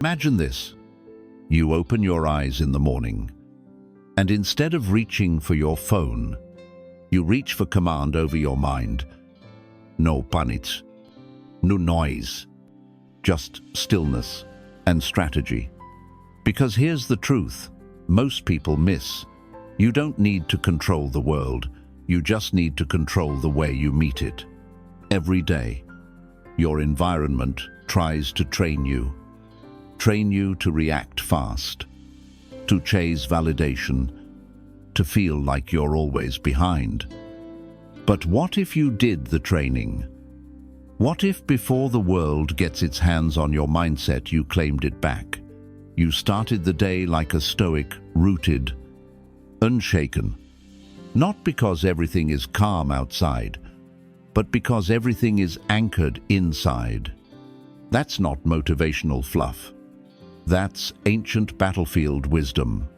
Imagine this. You open your eyes in the morning, and instead of reaching for your phone, you reach for command over your mind. No panics, no noise, just stillness and strategy. Because here's the truth, most people miss. You don't need to control the world, you just need to control the way you meet it. Every day, your environment tries to train you to react fast, to chase validation, to feel like you're always behind. But what if you did the training? What if before the world gets its hands on your mindset, you claimed it back? You started the day like a Stoic, rooted, unshaken. Not because everything is calm outside, but because everything is anchored inside. That's not motivational fluff. That's ancient battlefield wisdom,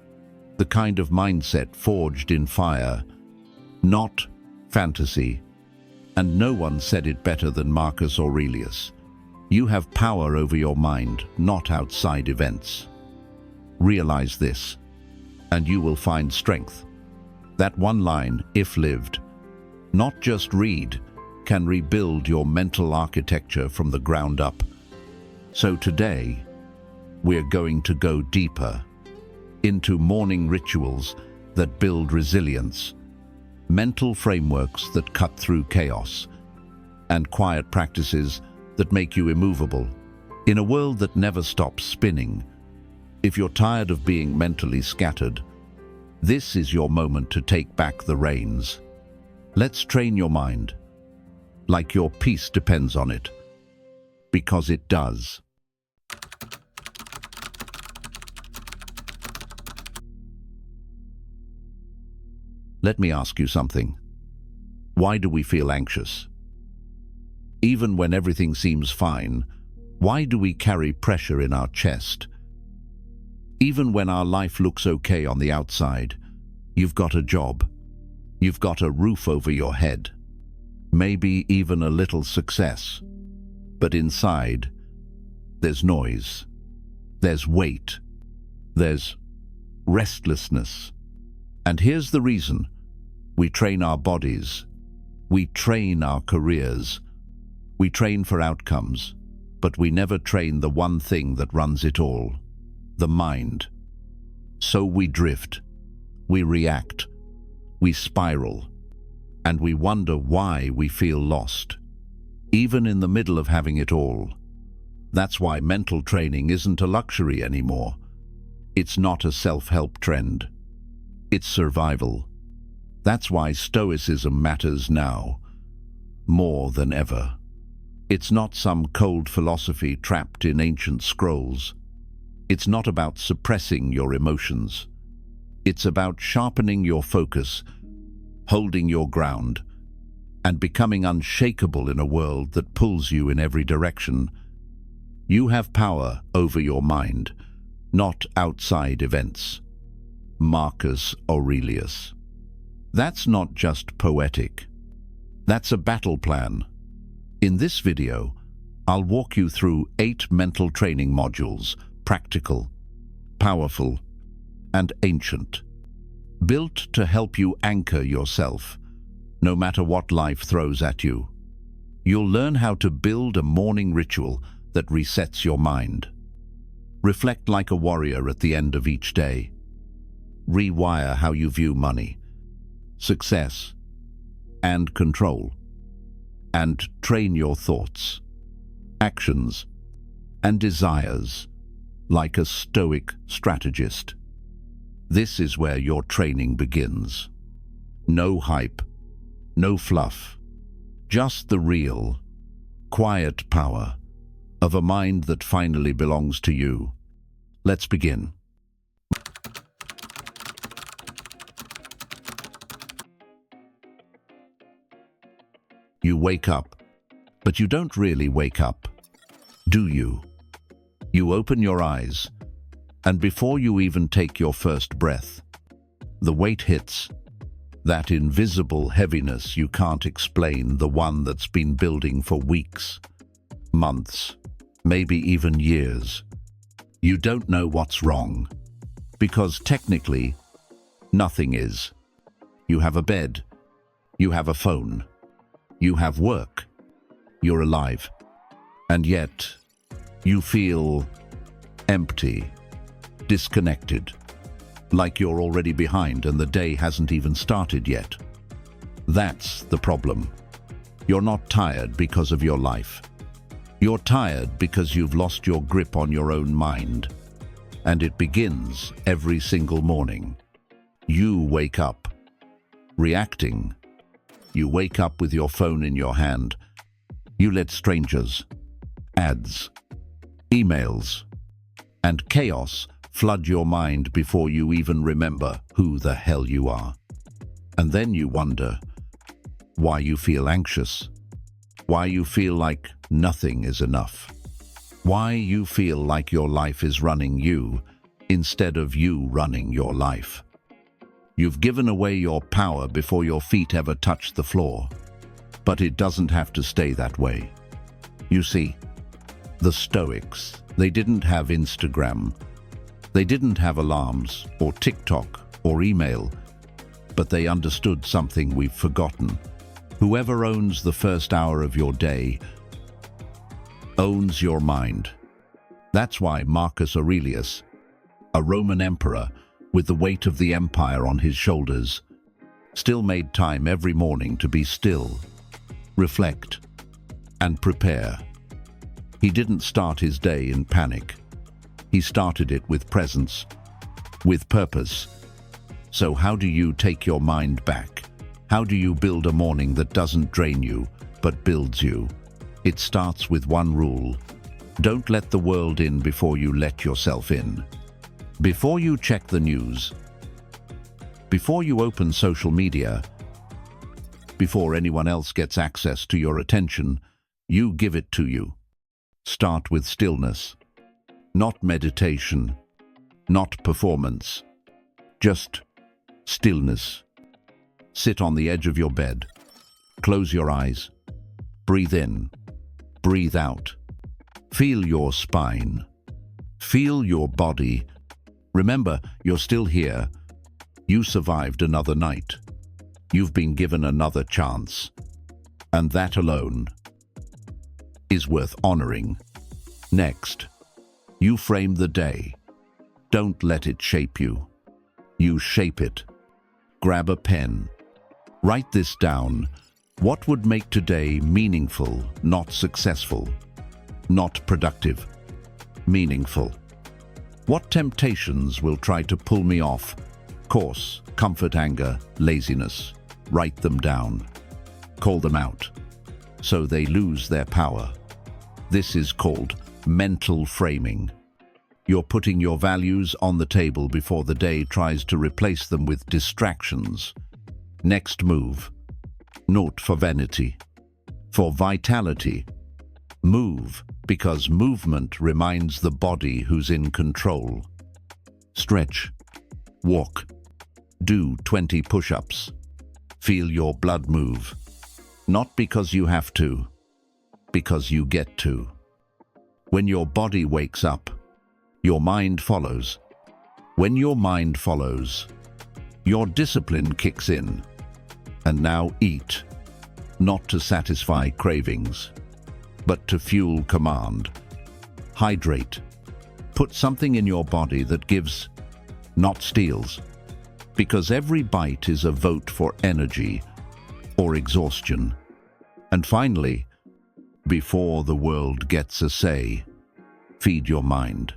the kind of mindset forged in fire, not fantasy. And no one said it better than Marcus Aurelius. You have power over your mind, not outside events. Realize this, and you will find strength. That one line, if lived, not just read, can rebuild your mental architecture from the ground up. So today, we're going to go deeper into morning rituals that build resilience, mental frameworks that cut through chaos, and quiet practices that make you immovable. In a world that never stops spinning, if you're tired of being mentally scattered, this is your moment to take back the reins. Let's train your mind, like your peace depends on it, because it does. Let me ask you something. Why do we feel anxious? Even when everything seems fine, why do we carry pressure in our chest? Even when our life looks okay on the outside, you've got a job, you've got a roof over your head, maybe even a little success. But inside, there's noise, there's weight, there's restlessness. And here's the reason. We train our bodies, we train our careers, we train for outcomes, but we never train the one thing that runs it all, the mind. So we drift, we react, we spiral, and we wonder why we feel lost, even in the middle of having it all. That's why mental training isn't a luxury anymore. It's not a self-help trend. It's survival. That's why Stoicism matters now, more than ever. It's not some cold philosophy trapped in ancient scrolls. It's not about suppressing your emotions. It's about sharpening your focus, holding your ground, and becoming unshakable in a world that pulls you in every direction. You have power over your mind, not outside events. Marcus Aurelius. That's not just poetic. That's a battle plan. In this video, I'll walk you through 8 mental training modules, practical, powerful, and ancient, built to help you anchor yourself, no matter what life throws at you. You'll learn how to build a morning ritual that resets your mind. Reflect like a warrior at the end of each day. Rewire how you view money, success, and control. And train your thoughts, actions, and desires like a Stoic strategist. This is where your training begins. No hype, no fluff, just the real, quiet power of a mind that finally belongs to you. Let's begin. You wake up, but you don't really wake up, do you? You open your eyes, and before you even take your first breath, the weight hits, that invisible heaviness you can't explain, the one that's been building for weeks, months, maybe even years. You don't know what's wrong, because technically, nothing is. You have a bed, you have a phone, you have work, you're alive, and yet you feel empty, disconnected, like you're already behind and the day hasn't even started yet. That's the problem. You're not tired because of your life. You're tired because you've lost your grip on your own mind. And it begins every single morning. You wake up, reacting. You wake up with your phone in your hand. You let strangers, ads, emails, and chaos flood your mind before you even remember who the hell you are. And then you wonder why you feel anxious, why you feel like nothing is enough, why you feel like your life is running you instead of you running your life. You've given away your power before your feet ever touch the floor, but it doesn't have to stay that way. You see, the Stoics, they didn't have Instagram, they didn't have alarms or TikTok or email, but they understood something we've forgotten. Whoever owns the first hour of your day owns your mind. That's why Marcus Aurelius, a Roman emperor with the weight of the empire on his shoulders, still made time every morning to be still, reflect, and prepare. He didn't start his day in panic. He started it with presence, with purpose. So how do you take your mind back? How do you build a morning that doesn't drain you, but builds you? It starts with one rule. Don't let the world in before you let yourself in. Before you check the news, before you open social media, before anyone else gets access to your attention, you give it to you. Start with stillness. Not meditation, not performance, just stillness. Sit on the edge of your bed, close your eyes, breathe in, breathe out. Feel your spine, feel your body. Remember, you're still here. You survived another night. You've been given another chance. And that alone is worth honoring. Next, you frame the day. Don't let it shape you. You shape it. Grab a pen. Write this down. What would make today meaningful, not successful? Not productive, meaningful. What temptations will try to pull me off course? Comfort, anger, laziness. Write them down. Call them out so they lose their power. This is called mental framing. You're putting your values on the table before the day tries to replace them with distractions. Next move. Note for vanity. For vitality. Move, because movement reminds the body who's in control. Stretch. Walk. Do 20 push-ups. Feel your blood move. Not because you have to, because you get to. When your body wakes up, your mind follows. When your mind follows, your discipline kicks in. And now eat, not to satisfy cravings, but to fuel command. Hydrate. Put something in your body that gives, not steals, because every bite is a vote for energy or exhaustion. And finally, before the world gets a say, feed your mind.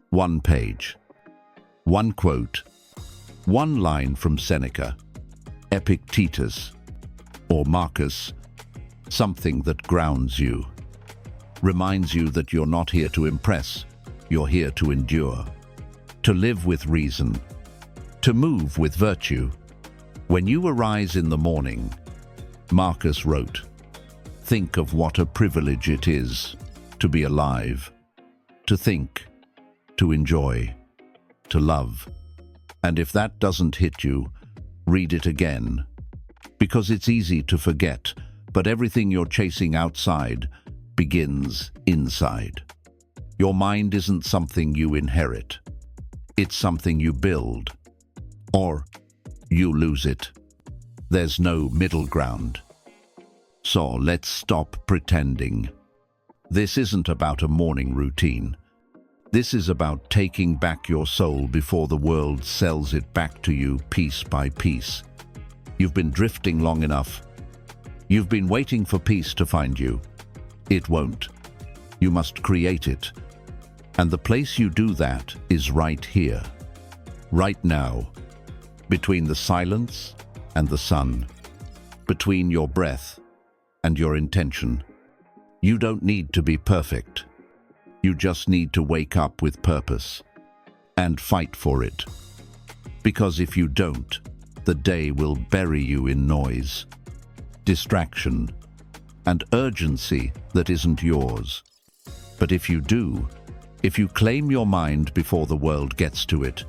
One page, one quote, one line from Seneca, Epictetus, or Marcus, something that grounds you, reminds you that you're not here to impress, you're here to endure, to live with reason, to move with virtue. When you arise in the morning, Marcus wrote, think of what a privilege it is to be alive, to think, to enjoy, to love. And if that doesn't hit you, read it again, because it's easy to forget, but everything you're chasing outside begins inside. Your mind isn't something you inherit. It's something you build. Or you lose it. There's no middle ground. So let's stop pretending. This isn't about a morning routine. This is about taking back your soul before the world sells it back to you piece by piece. You've been drifting long enough. You've been waiting for peace to find you. It won't. You must create it. And the place you do that is right here. Right now. Between the silence and the sun. Between your breath and your intention. You don't need to be perfect. You just need to wake up with purpose and fight for it. Because if you don't, the day will bury you in noise, distraction, and urgency that isn't yours. But if you do, if you claim your mind before the world gets to it,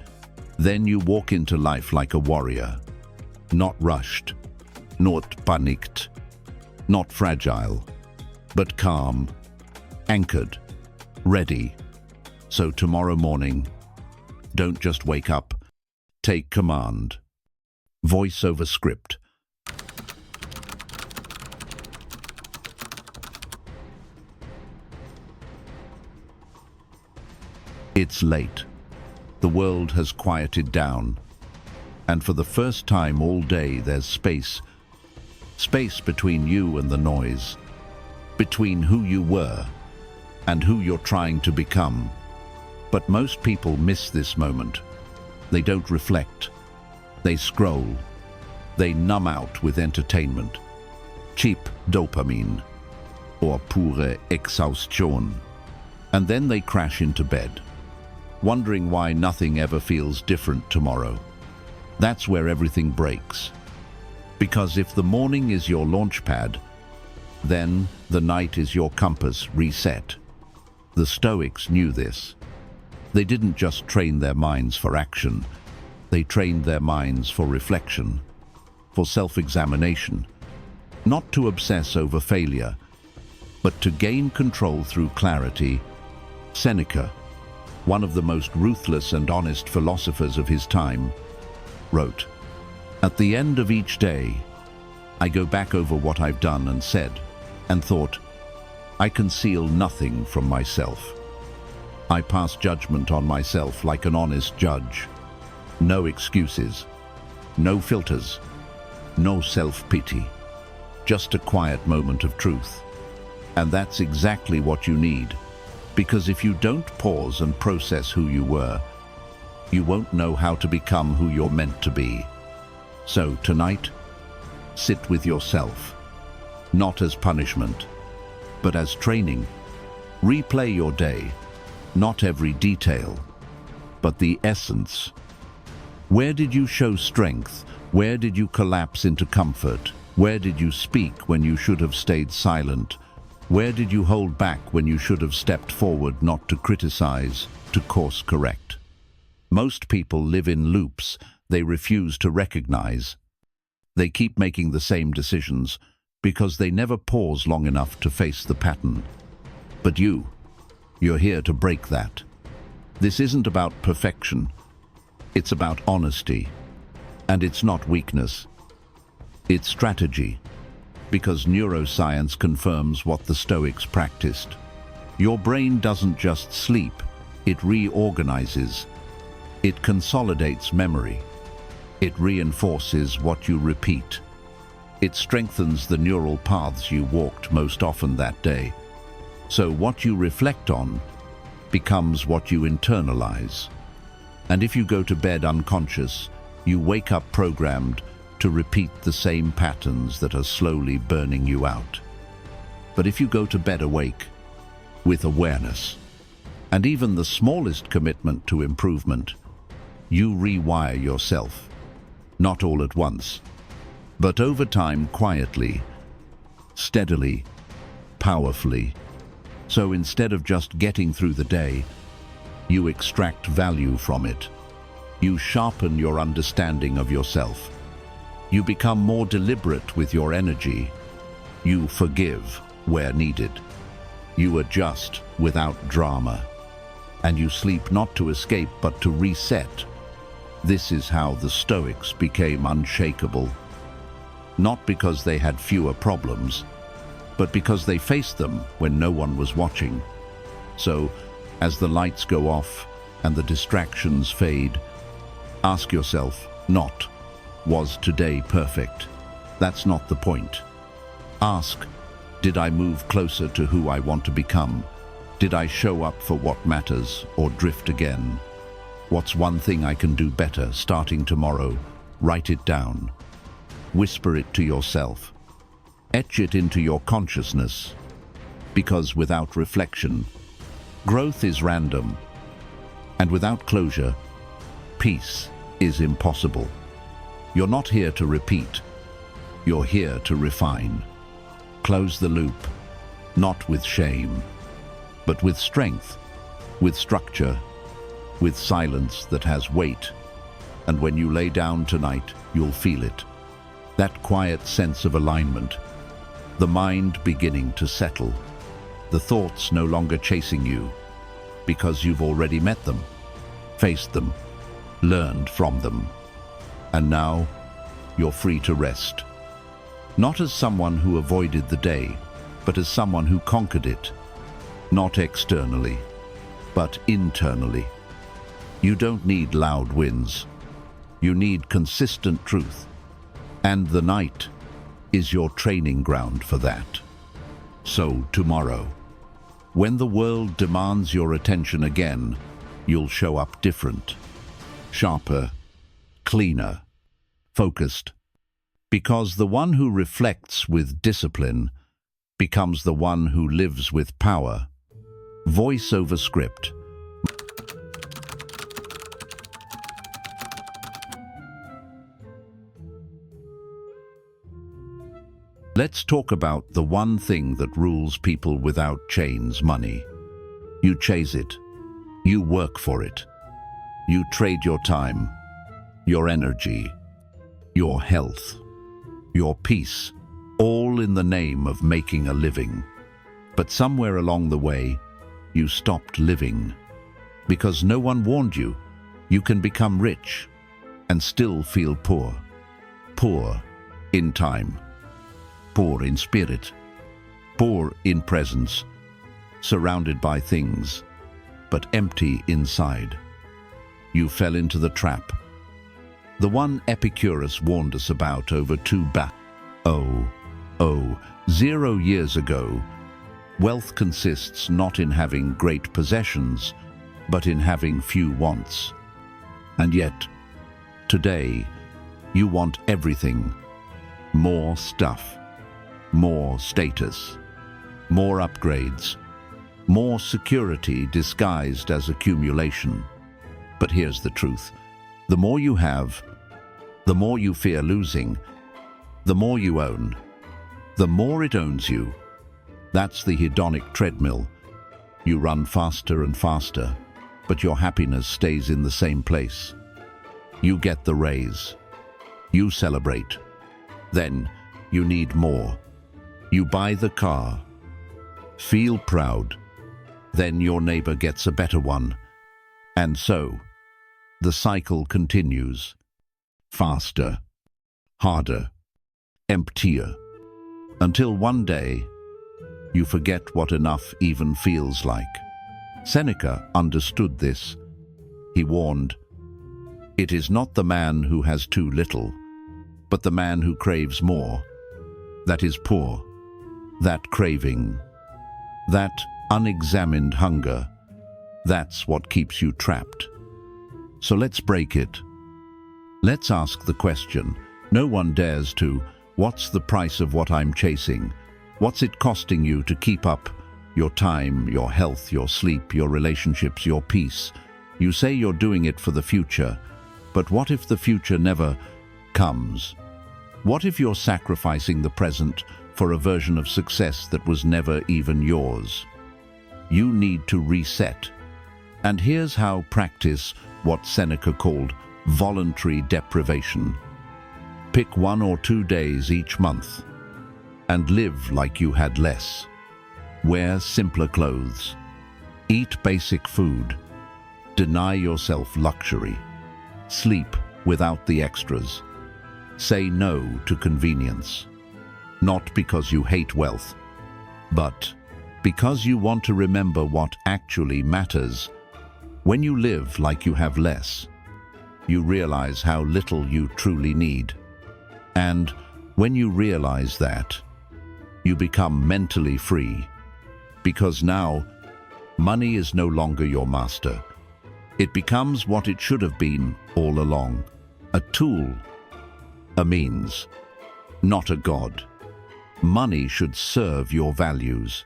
then you walk into life like a warrior, not rushed, not panicked, not fragile, but calm, anchored, ready. So tomorrow morning, don't just wake up, take command. Voice over script. It's late. The world has quieted down. And for the first time all day there's space. Space between you and the noise. Between who you were and who you're trying to become. But most people miss this moment. They don't reflect. They scroll. They numb out with entertainment. Cheap dopamine. Or pure exhaustion. And then they crash into bed, wondering why nothing ever feels different tomorrow. That's where everything breaks. Because if the morning is your launch pad, then the night is your compass reset. The Stoics knew this. They didn't just train their minds for action. They trained their minds for reflection, for self-examination, not to obsess over failure, but to gain control through clarity. Seneca, one of the most ruthless and honest philosophers of his time, wrote, "At the end of each day, I go back over what I've done and said, and thought, I conceal nothing from myself. I pass judgment on myself like an honest judge. No excuses, no filters, no self-pity, just a quiet moment of truth. And that's exactly what you need, because if you don't pause and process who you were, you won't know how to become who you're meant to be. So tonight, sit with yourself, not as punishment, but as training. Replay your day, not every detail, but the essence. Where did you show strength? Where did you collapse into comfort? Where did you speak when you should have stayed silent? Where did you hold back when you should have stepped forward, not to criticize, to course correct? Most people live in loops they refuse to recognize. They keep making the same decisions because they never pause long enough to face the pattern. But you're here to break that. This isn't about perfection. It's about honesty. And it's not weakness. It's strategy. Because neuroscience confirms what the Stoics practiced. Your brain doesn't just sleep, it reorganizes. It consolidates memory. It reinforces what you repeat. It strengthens the neural paths you walked most often that day. So what you reflect on becomes what you internalize. And if you go to bed unconscious, you wake up programmed to repeat the same patterns that are slowly burning you out. But if you go to bed awake, with awareness, and even the smallest commitment to improvement, you rewire yourself. Not all at once, but over time, quietly, steadily, powerfully. So instead of just getting through the day, you extract value from it. You sharpen your understanding of yourself. You become more deliberate with your energy. You forgive where needed. You adjust without drama. and you sleep not to escape but to reset. This is how the Stoics became unshakable. Not because they had fewer problems, but because they faced them when no one was watching. So, as the lights go off and the distractions fade, ask yourself not, was today perfect? That's not the point. Ask, did I move closer to who I want to become? Did I show up for what matters or drift again? What's one thing I can do better starting tomorrow? Write it down. Whisper it to yourself. Etch it into your consciousness. Because without reflection, growth is random. And without closure, peace is impossible. You're not here to repeat. You're here to refine. Close the loop, not with shame, but with strength, with structure, with silence that has weight. And when you lay down tonight, you'll feel it. That quiet sense of alignment, the mind beginning to settle, the thoughts no longer chasing you, because you've already met them, faced them, learned from them. And now, you're free to rest. Not as someone who avoided the day, but as someone who conquered it. Not externally, but internally. You don't need loud wins. You need consistent truth. And the night is your training ground for that. So tomorrow, when the world demands your attention again, you'll show up different, sharper, cleaner, focused. Because the one who reflects with discipline becomes the one who lives with power. Voice over script. Let's talk about the one thing that rules people without chains: money. You chase it. You work for it. You trade your time, your energy, your health, your peace, all in the name of making a living. But somewhere along the way, you stopped living. Because no one warned you, you can become rich and still feel poor. Poor in time. Poor in spirit. Poor in presence. Surrounded by things, but empty inside. You fell into the trap. The one Epicurus warned us about over 0 years ago. Wealth consists not in having great possessions, but in having few wants. And yet, today, you want everything. More stuff, more status, more upgrades, more security disguised as accumulation. But here's the truth. The more you have, the more you fear losing. The more you own, the more it owns you. That's the hedonic treadmill. You run faster and faster, but your happiness stays in the same place. You get the raise. You celebrate. Then you need more. You buy the car. Feel proud. Then your neighbor gets a better one. And so, the cycle continues. Faster, harder, emptier, until one day, you forget what enough even feels like. Seneca understood this. He warned, "It is not the man who has too little, but the man who craves more, that is poor, that craving, that unexamined hunger, that's what keeps you trapped." So let's break it. Let's ask the question. No one dares to. What's the price of what I'm chasing? What's it costing you to keep up your time, your health, your sleep, your relationships, your peace? You say you're doing it for the future, but what if the future never comes? What if you're sacrificing the present for a version of success that was never even yours? You need to reset. And here's how: practice what Seneca called voluntary deprivation. Pick 1 or 2 days each month and live like you had less. Wear simpler clothes. Eat basic food. Deny yourself luxury. Sleep without the extras. Say no to convenience. Not because you hate wealth, but because you want to remember what actually matters. When you live like you have less, you realize how little you truly need. And when you realize that, you become mentally free. Because now, money is no longer your master. It becomes what it should have been all along. A tool, a means, not a god. Money should serve your values,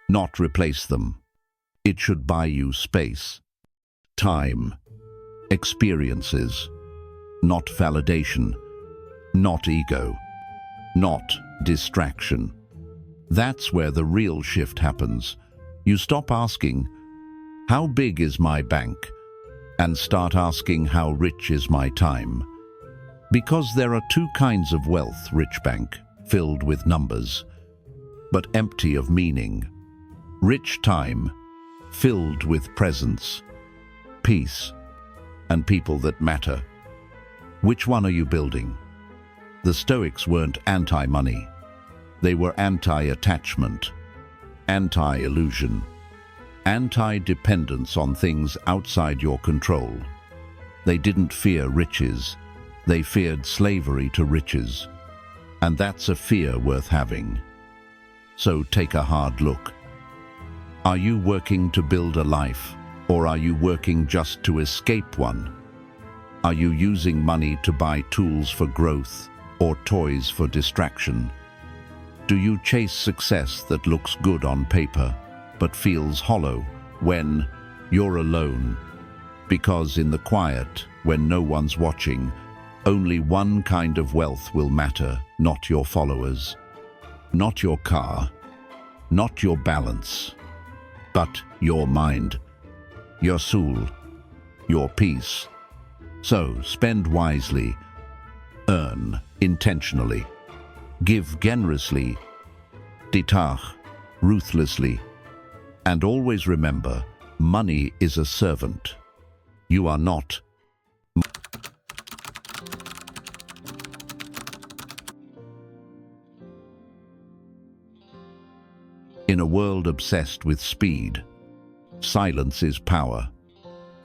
not replace them. It should buy you space, time, experiences, not validation, not ego, not distraction. That's where the real shift happens. You stop asking, "How big is my bank?" and start asking, "How rich is my time?" Because there are two kinds of wealth: rich bank, filled with numbers, but empty of meaning. Rich time, filled with presence, peace, and people that matter. Which one are you building? The Stoics weren't anti-money. They were anti-attachment, anti-illusion, anti-dependence on things outside your control. They didn't fear riches. They feared slavery to riches. And that's a fear worth having. So take a hard look. Are you working to build a life, or are you working just to escape one? Are you using money to buy tools for growth or toys for distraction? Do you chase success that looks good on paper but feels hollow when you're alone? Because in the quiet, when no one's watching, only one kind of wealth will matter, not your followers, not your car, not your balance, but your mind, your soul, your peace. So spend wisely, earn intentionally, give generously, detach ruthlessly, and always remember, money is a servant. You are not. In a world obsessed with speed, silence is power.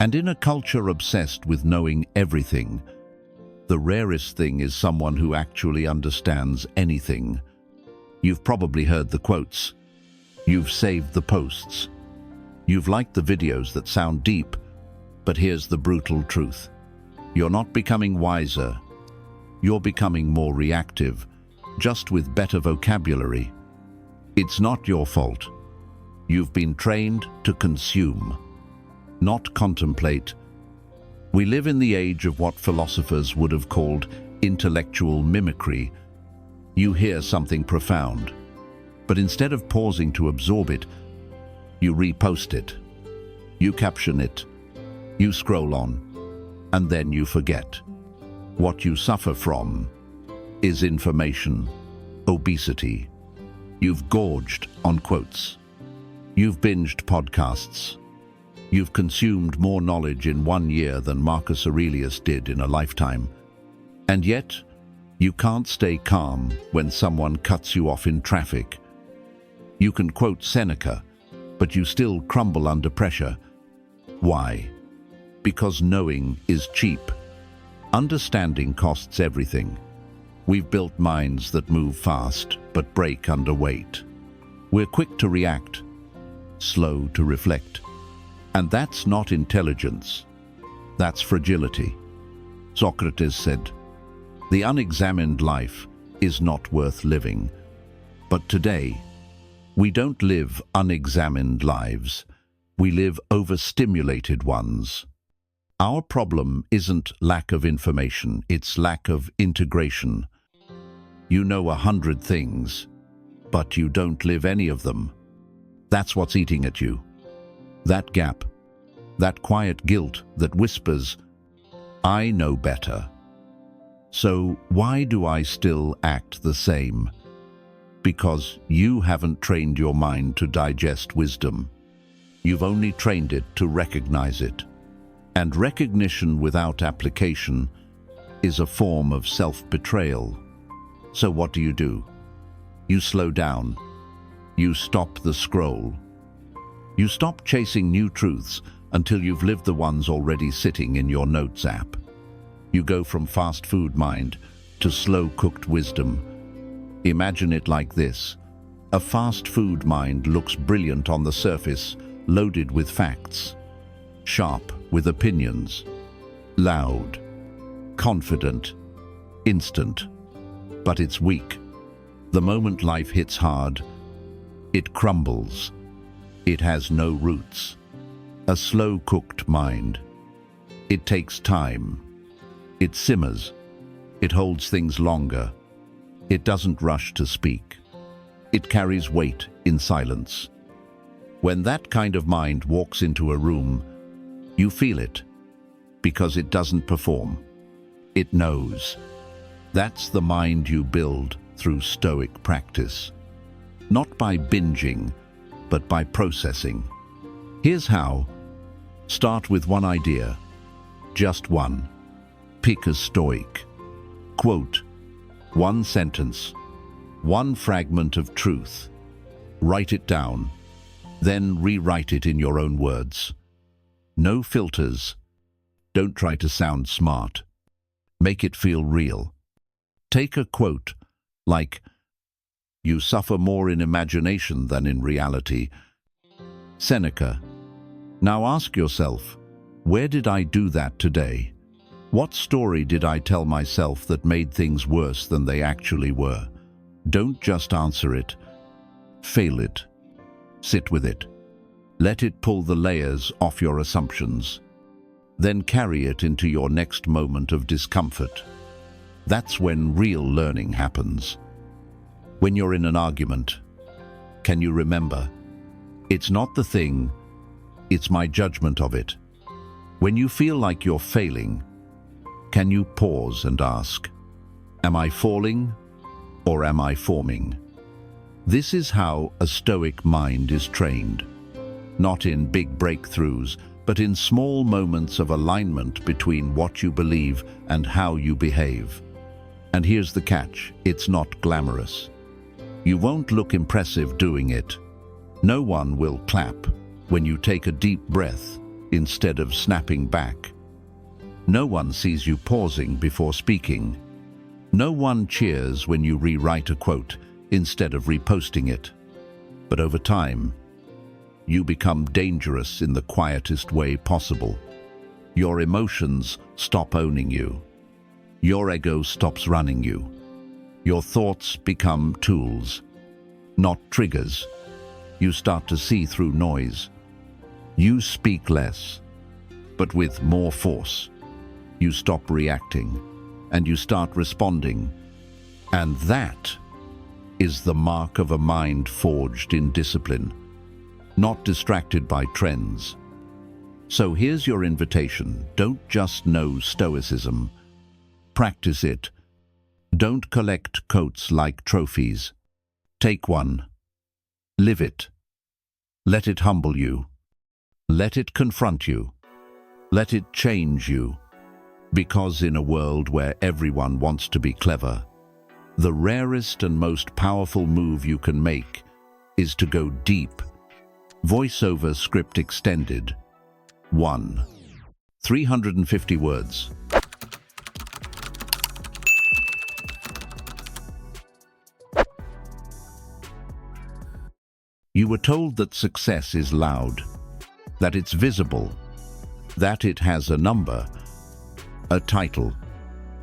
And in a culture obsessed with knowing everything, the rarest thing is someone who actually understands anything. You've probably heard the quotes. You've saved the posts. You've liked the videos that sound deep, but here's the brutal truth. You're not becoming wiser. You're becoming more reactive, just with better vocabulary. It's not your fault. You've been trained to consume, not contemplate. We live in the age of what philosophers would have called intellectual mimicry. You hear something profound, but instead of pausing to absorb it, you repost it, you caption it, you scroll on, and then you forget. What you suffer from is information obesity. You've gorged on quotes. You've binged podcasts. You've consumed more knowledge in 1 year than Marcus Aurelius did in a lifetime. And yet, you can't stay calm when someone cuts you off in traffic. You can quote Seneca, but you still crumble under pressure. Why? Because knowing is cheap. Understanding costs everything. We've built minds that move fast, but break under weight. We're quick to react, slow to reflect. And that's not intelligence. That's fragility. Socrates said, "The unexamined life is not worth living." But today, we don't live unexamined lives. We live overstimulated ones. Our problem isn't lack of information, it's lack of integration. You know 100 things, but you don't live any of them. That's what's eating at you. That gap, that quiet guilt that whispers, "I know better." So why do I still act the same? Because you haven't trained your mind to digest wisdom. You've only trained it to recognize it. And recognition without application is a form of self-betrayal. So what do? You slow down. You stop the scroll. You stop chasing new truths until you've lived the ones already sitting in your notes app. You go from fast food mind to slow-cooked wisdom. Imagine it like this. A fast food mind looks brilliant on the surface, loaded with facts, sharp with opinions, loud, confident, instant. But it's weak. The moment life hits hard, it crumbles. It has no roots. A slow-cooked mind. It takes time. It simmers. It holds things longer. It doesn't rush to speak. It carries weight in silence. When that kind of mind walks into a room, you feel it, because it doesn't perform. It knows. That's the mind you build through Stoic practice. Not by binging, but by processing. Here's how. Start with one idea. Just one. Pick a Stoic. Quote. One sentence. One fragment of truth. Write it down. Then rewrite it in your own words. No filters. Don't try to sound smart. Make it feel real. Take a quote like, "You suffer more in imagination than in reality." Seneca. Now ask yourself, where did I do that today? What story did I tell myself that made things worse than they actually were? Don't just answer it. Fail it. Sit with it. Let it pull the layers off your assumptions. Then carry it into your next moment of discomfort. That's when real learning happens. When you're in an argument, can you remember? It's not the thing, it's my judgment of it. When you feel like you're failing, can you pause and ask, am I falling or am I forming? This is how a Stoic mind is trained. Not in big breakthroughs, but in small moments of alignment between what you believe and how you behave. And here's the catch, it's not glamorous. You won't look impressive doing it. No one will clap when you take a deep breath instead of snapping back. No one sees you pausing before speaking. No one cheers when you rewrite a quote instead of reposting it. But over time, you become dangerous in the quietest way possible. Your emotions stop owning you. Your ego stops running you. Your thoughts become tools, not triggers. You start to see through noise. You speak less, but with more force. You stop reacting, and you start responding. And that is the mark of a mind forged in discipline, not distracted by trends. So here's your invitation. Don't just know Stoicism. Practice it. Don't collect quotes like trophies. Take one. Live it. Let it humble you. Let it confront you. Let it change you. Because in a world where everyone wants to be clever, the rarest and most powerful move you can make is to go deep. Voiceover script extended. 1. 350 words. You were told that success is loud, that it's visible, that it has a number, a title,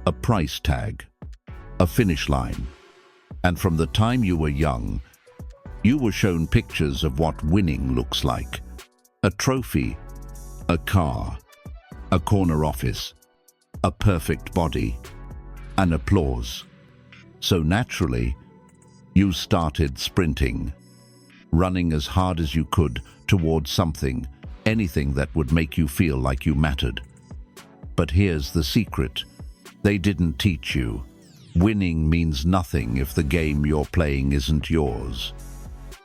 a price tag, a finish line. And from the time you were young, you were shown pictures of what winning looks like. A trophy, a car, a corner office, a perfect body, and applause. So naturally, you started sprinting, running as hard as you could towards something, anything that would make you feel like you mattered. But here's the secret. They didn't teach you. Winning means nothing if the game you're playing isn't yours.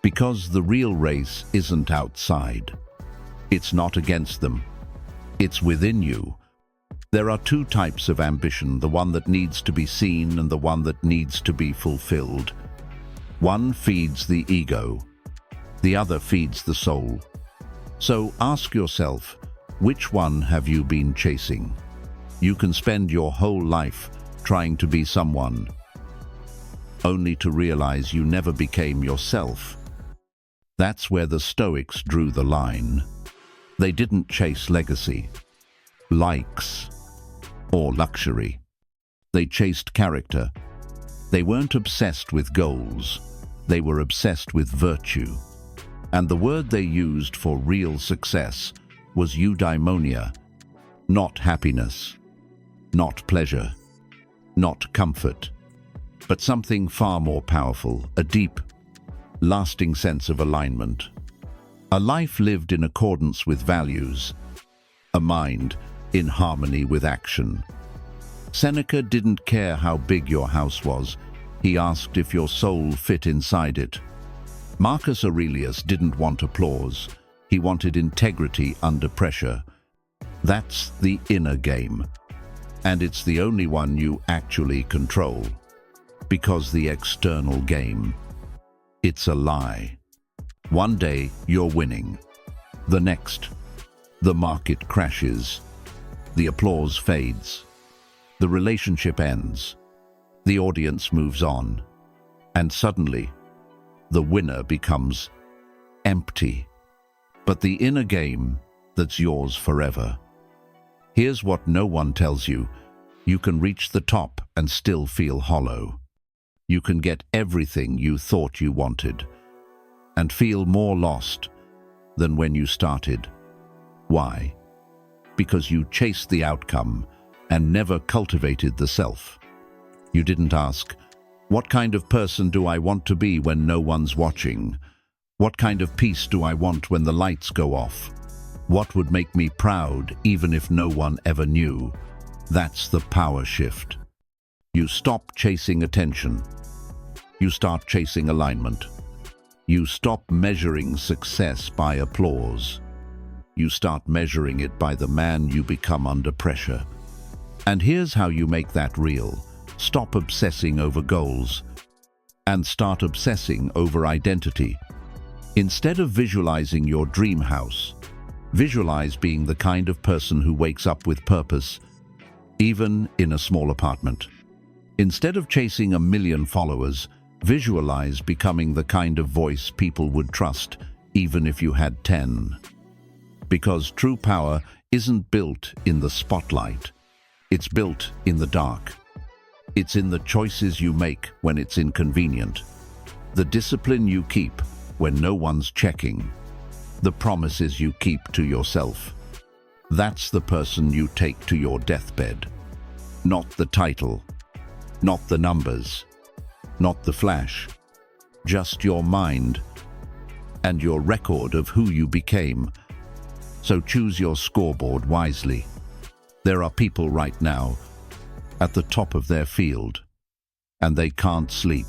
Because the real race isn't outside. It's not against them. It's within you. There are two types of ambition, the one that needs to be seen and the one that needs to be fulfilled. One feeds the ego, the other feeds the soul. So ask yourself, which one have you been chasing? You can spend your whole life trying to be someone, only to realize you never became yourself. That's where the Stoics drew the line. They didn't chase legacy, likes, or luxury. They chased character. They weren't obsessed with goals. They were obsessed with virtue. And the word they used for real success was eudaimonia, not happiness, not pleasure, not comfort, but something far more powerful, a deep, lasting sense of alignment. A life lived in accordance with values, a mind in harmony with action. Seneca didn't care how big your house was. He asked if your soul fit inside it. Marcus Aurelius didn't want applause. He wanted integrity under pressure. That's the inner game. And it's the only one you actually control. Because the external game, it's a lie. One day you're winning. The next, the market crashes. The applause fades. The relationship ends. The audience moves on. And suddenly, the winner becomes empty. But the inner game, that's yours forever. Here's what no one tells you. You can reach the top and still feel hollow. You can get everything you thought you wanted and feel more lost than when you started. Why? Because you chased the outcome and never cultivated the self. You didn't ask, what kind of person do I want to be when no one's watching? What kind of peace do I want when the lights go off? What would make me proud even if no one ever knew? That's the power shift. You stop chasing attention. You start chasing alignment. You stop measuring success by applause. You start measuring it by the man you become under pressure. And here's how you make that real. Stop obsessing over goals and start obsessing over identity. Instead of visualizing your dream house, visualize being the kind of person who wakes up with purpose, even in a small apartment. Instead of chasing 1 million followers, visualize becoming the kind of voice people would trust, even if you had 10. Because true power isn't built in the spotlight. It's built in the dark. It's in the choices you make when it's inconvenient. The discipline you keep when no one's checking. The promises you keep to yourself. That's the person you take to your deathbed. Not the title. Not the numbers. Not the flash. Just your mind and your record of who you became. So choose your scoreboard wisely. There are people right now at the top of their field, and they can't sleep.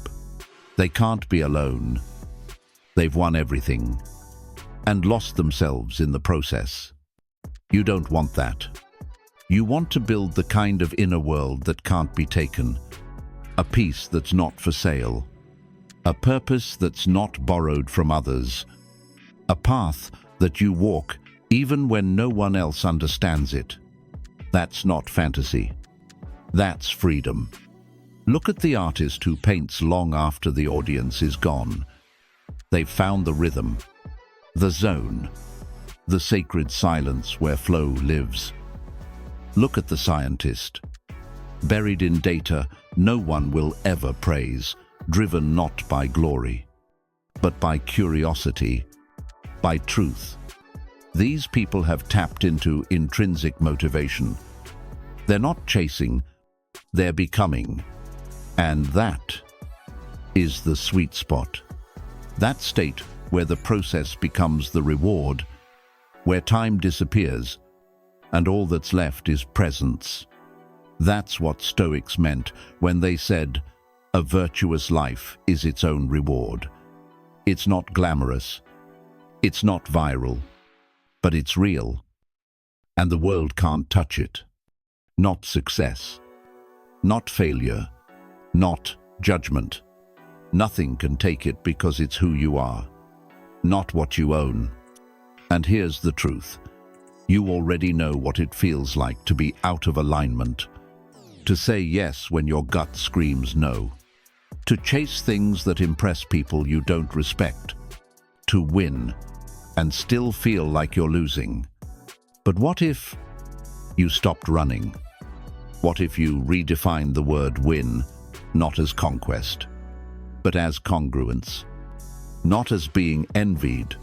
They can't be alone. They've won everything and lost themselves in the process. You don't want that. You want to build the kind of inner world that can't be taken, a peace that's not for sale, a purpose that's not borrowed from others, a path that you walk even when no one else understands it. That's not fantasy. That's freedom. Look at the artist who paints long after the audience is gone. They've found the rhythm, the zone, the sacred silence where flow lives. Look at the scientist, buried in data no one will ever praise, driven not by glory, but by curiosity, by truth. These people have tapped into intrinsic motivation. They're not chasing, they're becoming. And that is the sweet spot. That state where the process becomes the reward, where time disappears, and all that's left is presence. That's what Stoics meant when they said, a virtuous life is its own reward. It's not glamorous, it's not viral, but it's real. and the world can't touch it. Not success, not failure, not judgment. Nothing can take it because it's who you are, not what you own. And here's the truth. You already know what it feels like to be out of alignment, to say yes when your gut screams no, to chase things that impress people you don't respect, to win and still feel like you're losing. But what if you stopped running? What if you redefined the word win, not as conquest, but as congruence? Not as being envied,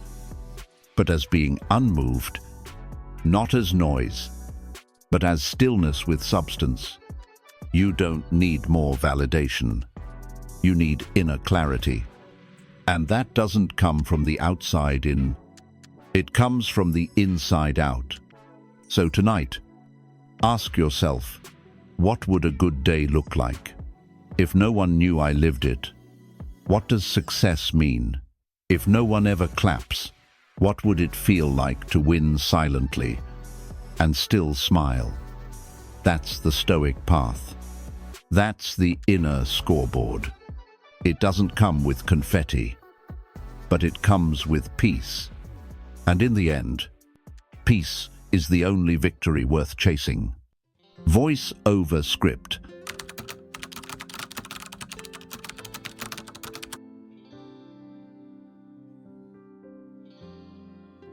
but as being unmoved. Not as noise, but as stillness with substance. You don't need more validation. You need inner clarity. And that doesn't come from the outside in. It comes from the inside out. So tonight, ask yourself, what would a good day look like? If no one knew I lived it, what does success mean? If no one ever claps, what would it feel like to win silently and still smile? That's the Stoic path. That's the inner scoreboard. It doesn't come with confetti, but it comes with peace. And in the end, peace is the only victory worth chasing. Voice over script.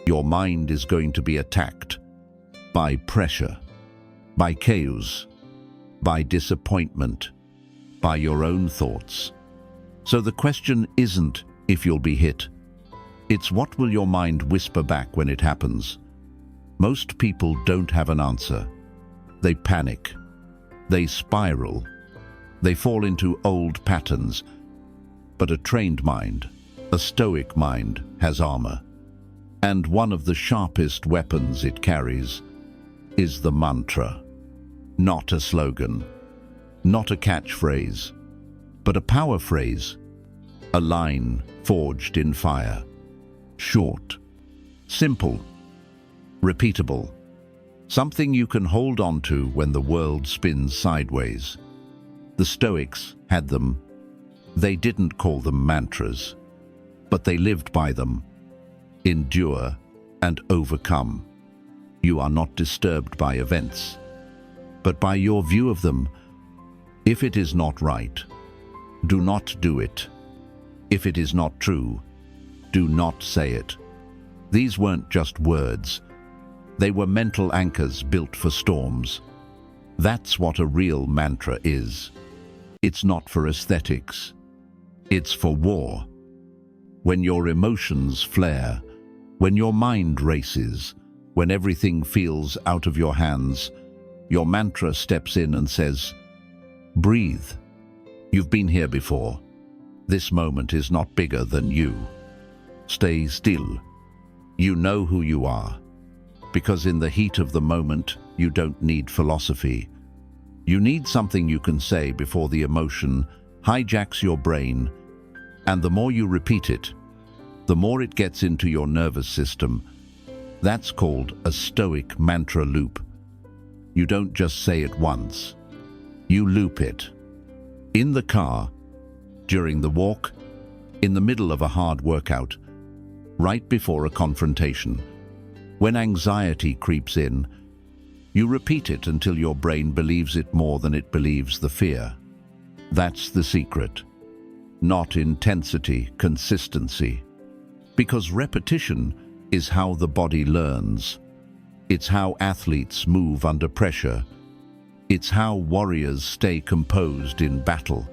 Your mind is going to be attacked by pressure, by chaos, by disappointment, by your own thoughts. So the question isn't if you'll be hit. It's what will your mind whisper back when it happens? Most people don't have an answer. They panic. They spiral. They fall into old patterns. But a trained mind, a Stoic mind, has armor. And one of the sharpest weapons it carries is the mantra. Not a slogan, not a catchphrase, but a power phrase, a line forged in fire. Short, simple, repeatable, something you can hold on to when the world spins sideways. The Stoics had them. They didn't call them mantras, but they lived by them. Endure and overcome. You are not disturbed by events, but by your view of them. If it is not right, do not do it. If it is not true, do not say it. These weren't just words. They were mental anchors built for storms. That's what a real mantra is. It's not for aesthetics. It's for war. When your emotions flare, when your mind races, when everything feels out of your hands, your mantra steps in and says, breathe. You've been here before. This moment is not bigger than you. Stay still. You know who you are. Because in the heat of the moment, you don't need philosophy. You need something you can say before the emotion hijacks your brain, and the more you repeat it, the more it gets into your nervous system. That's called a Stoic mantra loop. You don't just say it once. You loop it. In the car, during the walk, in the middle of a hard workout, right before a confrontation. When anxiety creeps in, you repeat it until your brain believes it more than it believes the fear. That's the secret. Not intensity, consistency. Because repetition is how the body learns. It's how athletes move under pressure. It's how warriors stay composed in battle.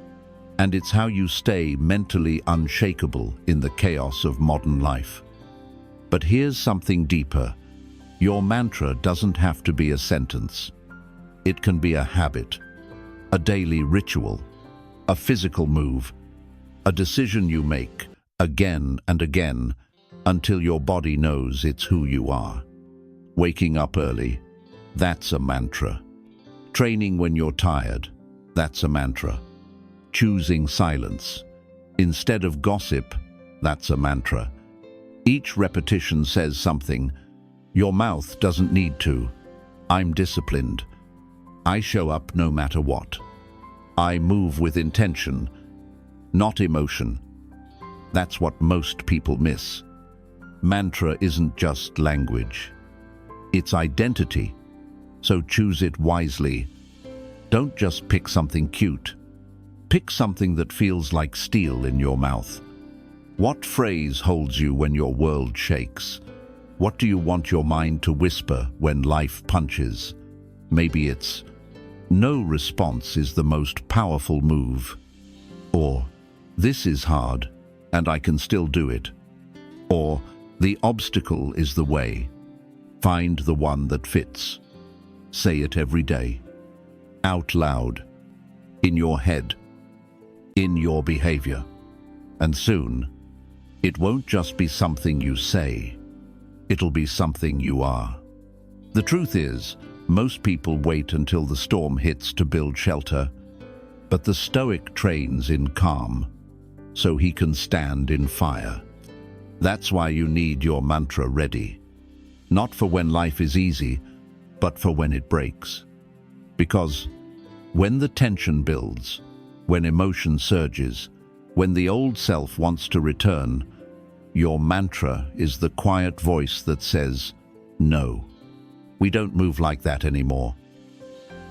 And it's how you stay mentally unshakable in the chaos of modern life. But here's something deeper. Your mantra doesn't have to be a sentence. It can be a habit, a daily ritual, a physical move, a decision you make again and again until your body knows it's who you are. Waking up early, that's a mantra. Training when you're tired, that's a mantra. Choosing silence instead of gossip, that's a mantra. Each repetition says something. Your mouth doesn't need to, I'm disciplined. I show up no matter what. I move with intention, not emotion. That's what most people miss. Mantra isn't just language. It's identity. So choose it wisely. Don't just pick something cute. Pick something that feels like steel in your mouth. What phrase holds you when your world shakes? What do you want your mind to whisper when life punches? Maybe it's, "No response is the most powerful move." Or, "This is hard, and I can still do it." Or, "The obstacle is the way." Find the one that fits. Say it every day. Out loud. In your head. In your behavior. And soon, it won't just be something you say. It'll be something you are. The truth is, most people wait until the storm hits to build shelter, but the Stoic trains in calm, so he can stand in fire. That's why you need your mantra ready. Not for when life is easy, but for when it breaks. Because when the tension builds, when emotion surges, when the old self wants to return, your mantra is the quiet voice that says, "No, we don't move like that anymore."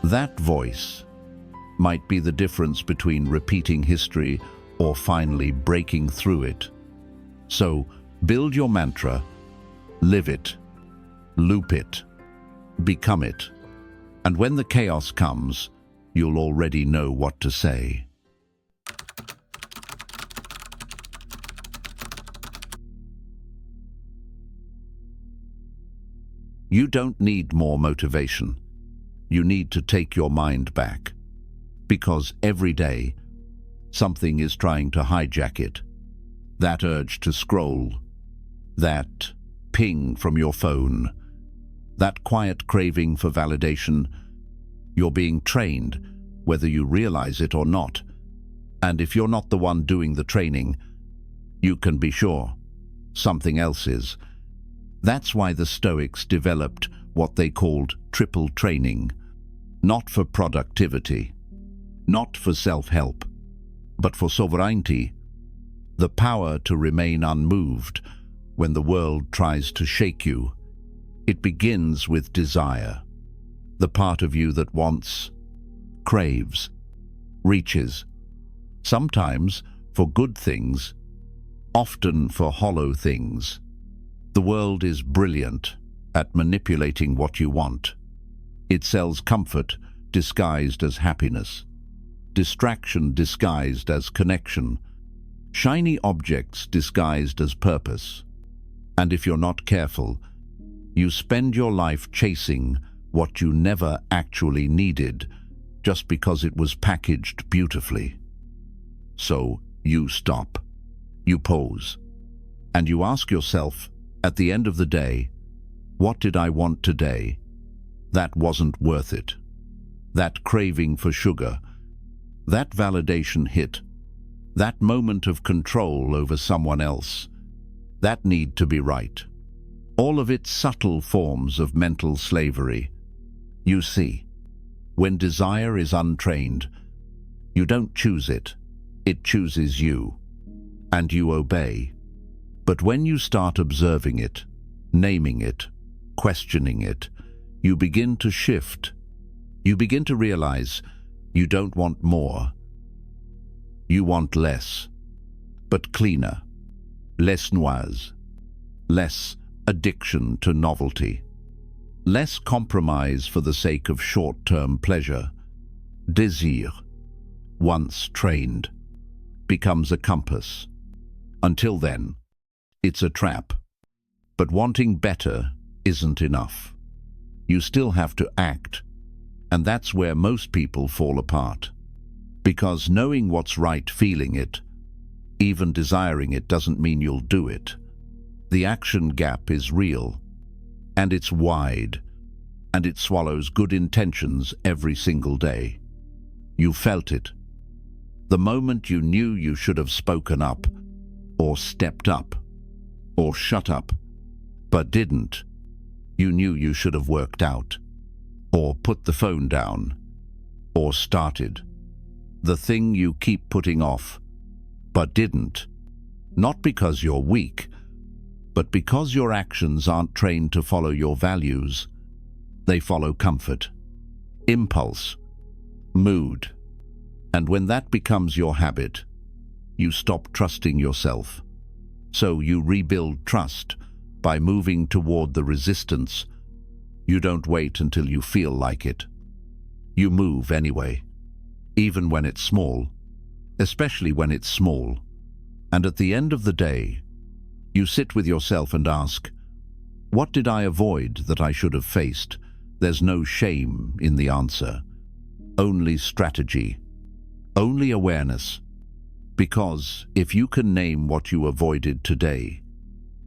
That voice might be the difference between repeating history or finally breaking through it. So, build your mantra, live it, loop it, become it, and when the chaos comes, you'll already know what to say. You don't need more motivation. You need to take your mind back. Because every day, something is trying to hijack it. That urge to scroll, that ping from your phone, that quiet craving for validation. You're being trained, whether you realize it or not. And if you're not the one doing the training, you can be sure something else is. That's why the Stoics developed what they called triple training, not for productivity, not for self-help, but for sovereignty, the power to remain unmoved when the world tries to shake you. It begins with desire, the part of you that wants, craves, reaches, sometimes for good things, often for hollow things. The world is brilliant at manipulating what you want. It sells comfort disguised as happiness, distraction disguised as connection, shiny objects disguised as purpose. And if you're not careful, you spend your life chasing what you never actually needed just because it was packaged beautifully. So you stop, you pause, and you ask yourself, at the end of the day, what did I want today? That wasn't worth it. That craving for sugar, that validation hit, that moment of control over someone else, that need to be right. All of it subtle forms of mental slavery. You see, when desire is untrained, you don't choose it, it chooses you, and you obey. But when you start observing it, naming it, questioning it, you begin to shift. You begin to realize you don't want more. You want less, but cleaner, less noise, less addiction to novelty, less compromise for the sake of short-term pleasure. Désir, once trained, becomes a compass. Until then, it's a trap. But wanting better isn't enough. You still have to act, and that's where most people fall apart. Because knowing what's right, feeling it, even desiring it, doesn't mean you'll do it. The action gap is real, and it's wide, and it swallows good intentions every single day. You felt it. The moment you knew you should have spoken up, or stepped up, or shut up, but didn't. You knew you should have worked out, or put the phone down, or started. The thing you keep putting off, but didn't. Not because you're weak, but because your actions aren't trained to follow your values. They follow comfort, impulse, mood. And when that becomes your habit, you stop trusting yourself. So you rebuild trust by moving toward the resistance. You don't wait until you feel like it. You move anyway, even when it's small, especially when it's small. And at the end of the day, you sit with yourself and ask, what did I avoid that I should have faced? There's no shame in the answer, only strategy, only awareness. Because if you can name what you avoided today,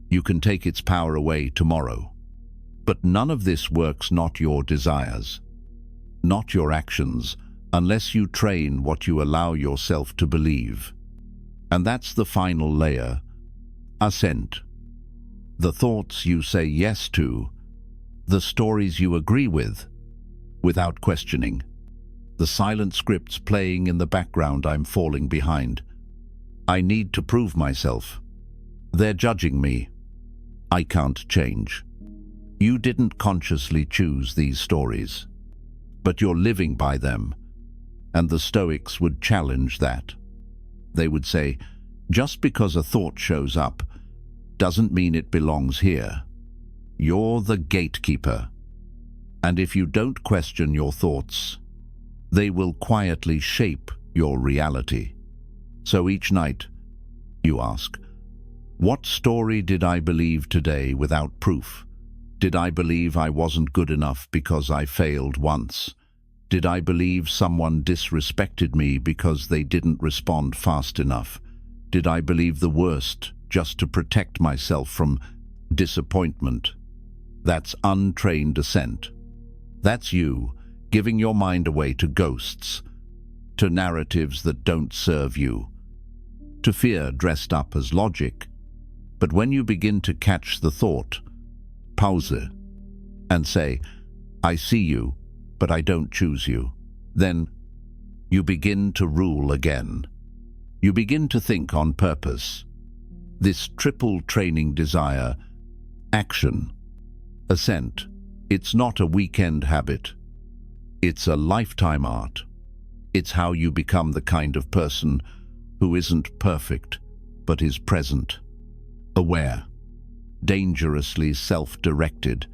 you can take its power away tomorrow. But none of this works, not your desires, not your actions, unless you train what you allow yourself to believe. And that's the final layer, assent. The thoughts you say yes to, the stories you agree with, without questioning. The silent scripts playing in the background. I'm falling behind. I need to prove myself. They're judging me. I can't change. You didn't consciously choose these stories, but you're living by them. And the Stoics would challenge that. They would say, just because a thought shows up doesn't mean it belongs here. You're the gatekeeper. And if you don't question your thoughts, they will quietly shape your reality. So each night, you ask, what story did I believe today without proof? Did I believe I wasn't good enough because I failed once? Did I believe someone disrespected me because they didn't respond fast enough? Did I believe the worst just to protect myself from disappointment? That's untrained assent. That's you giving your mind away to ghosts, to narratives that don't serve you, to fear dressed up as logic. But when you begin to catch the thought, pause it, and say, I see you, but I don't choose you, then you begin to rule again. You begin to think on purpose. This triple training: desire, action, assent. It's not a weekend habit. It's a lifetime art. It's how you become the kind of person who isn't perfect, but is present, aware, dangerously self-directed.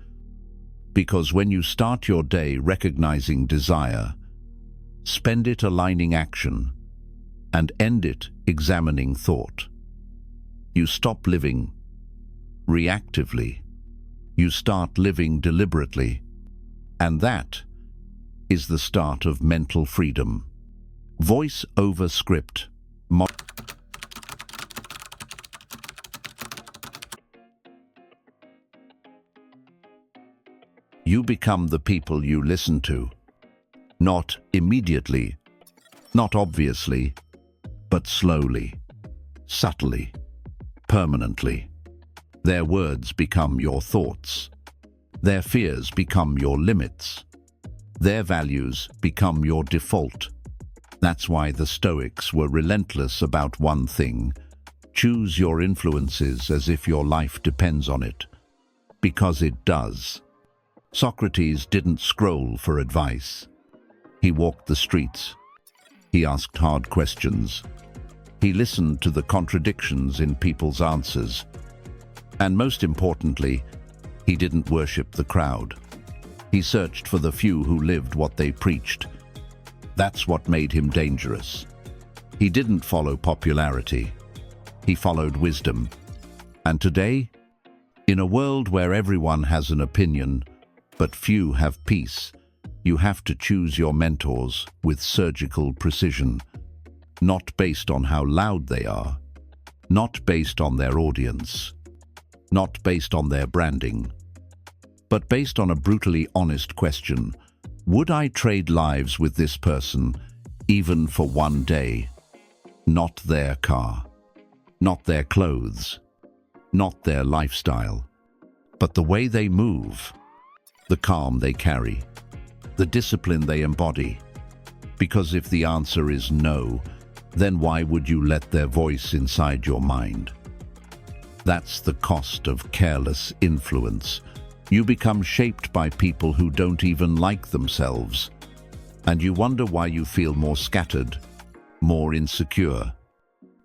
Because when you start your day recognizing desire, spend it aligning action, and end it examining thought, you stop living reactively. You start living deliberately. And that is the start of mental freedom. Voice over script. You become the people you listen to. Not immediately, not obviously, but slowly, subtly, permanently. Their words become your thoughts. Their fears become your limits. Their values become your default. That's why the Stoics were relentless about one thing: choose your influences as if your life depends on it. Because it does. Socrates didn't scroll for advice. He walked the streets. He asked hard questions. He listened to the contradictions in people's answers. And most importantly, he didn't worship the crowd. He searched for the few who lived what they preached. That's what made him dangerous. He didn't follow popularity. He followed wisdom. And today, in a world where everyone has an opinion, but few have peace, you have to choose your mentors with surgical precision, not based on how loud they are, not based on their audience, not based on their branding, but based on a brutally honest question: would I trade lives with this person, even for one day? Not their car, not their clothes, not their lifestyle, but the way they move, the calm they carry, the discipline they embody. Because if the answer is no, then why would you let their voice inside your mind? That's the cost of careless influence. You become shaped by people who don't even like themselves, and you wonder why you feel more scattered, more insecure,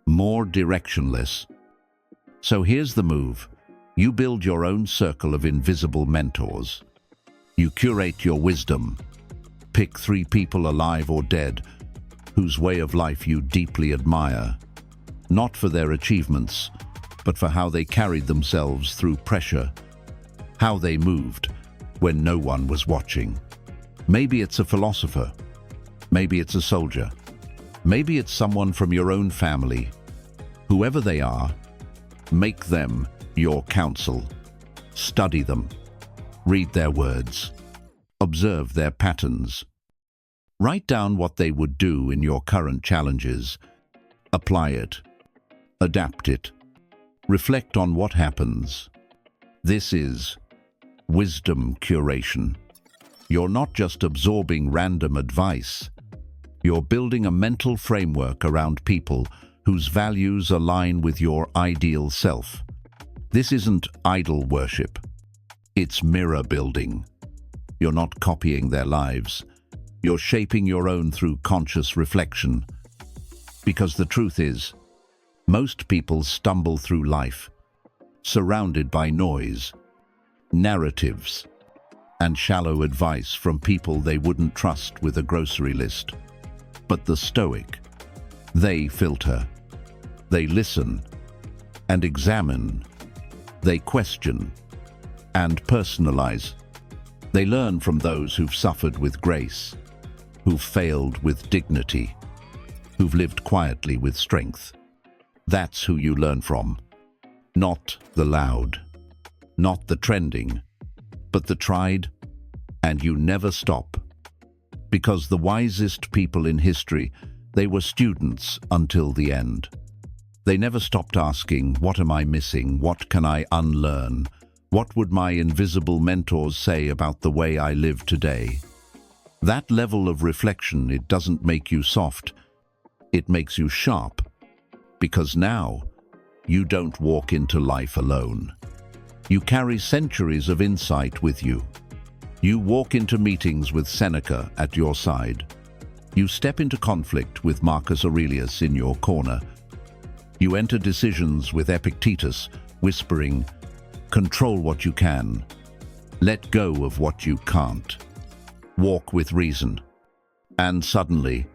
more directionless. So here's the move. You build your own circle of invisible mentors. You curate your wisdom. Pick 3 people, alive or dead, whose way of life you deeply admire, not for their achievements, but for how they carried themselves through pressure, how they moved when no one was watching. Maybe it's a philosopher, maybe it's a soldier, maybe it's someone from your own family. Whoever they are, make them your counsel. Study them, read their words, observe their patterns. Write down what they would do in your current challenges. Apply it, adapt it, reflect on what happens. This is wisdom curation. You're not just absorbing random advice. You're building a mental framework around people whose values align with your ideal self. This isn't idol worship. It's mirror building. You're not copying their lives. You're shaping your own through conscious reflection. Because the truth is, most people stumble through life, surrounded by noise, narratives, and shallow advice from people they wouldn't trust with a grocery list. But the Stoic, they filter, they listen and examine, they question and personalize. They learn from those who've suffered with grace, who've failed with dignity, who've lived quietly with strength. That's who you learn from. Not the loud, not the trending, but the tried, and you never stop. Because the wisest people in history, they were students until the end. They never stopped asking, what am I missing? What can I unlearn? What would my invisible mentors say about the way I live today? That level of reflection, it doesn't make you soft, it makes you sharp. Because now, you don't walk into life alone. You carry centuries of insight with you. You walk into meetings with Seneca at your side. You step into conflict with Marcus Aurelius in your corner. You enter decisions with Epictetus, whispering, control what you can. Let go of what you can't. Walk with reason. And suddenly,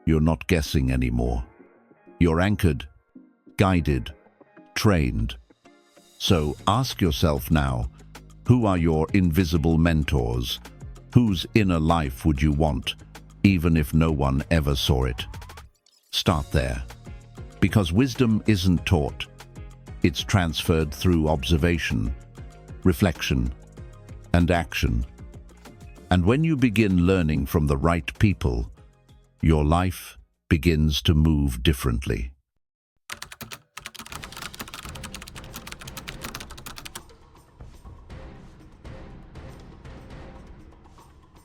you're not guessing anymore. You're anchored, guided, trained. So ask yourself now, who are your invisible mentors? Whose inner life would you want, even if no one ever saw it? Start there. Because wisdom isn't taught. It's transferred through observation, reflection, and action. And when you begin learning from the right people, your life begins to move differently.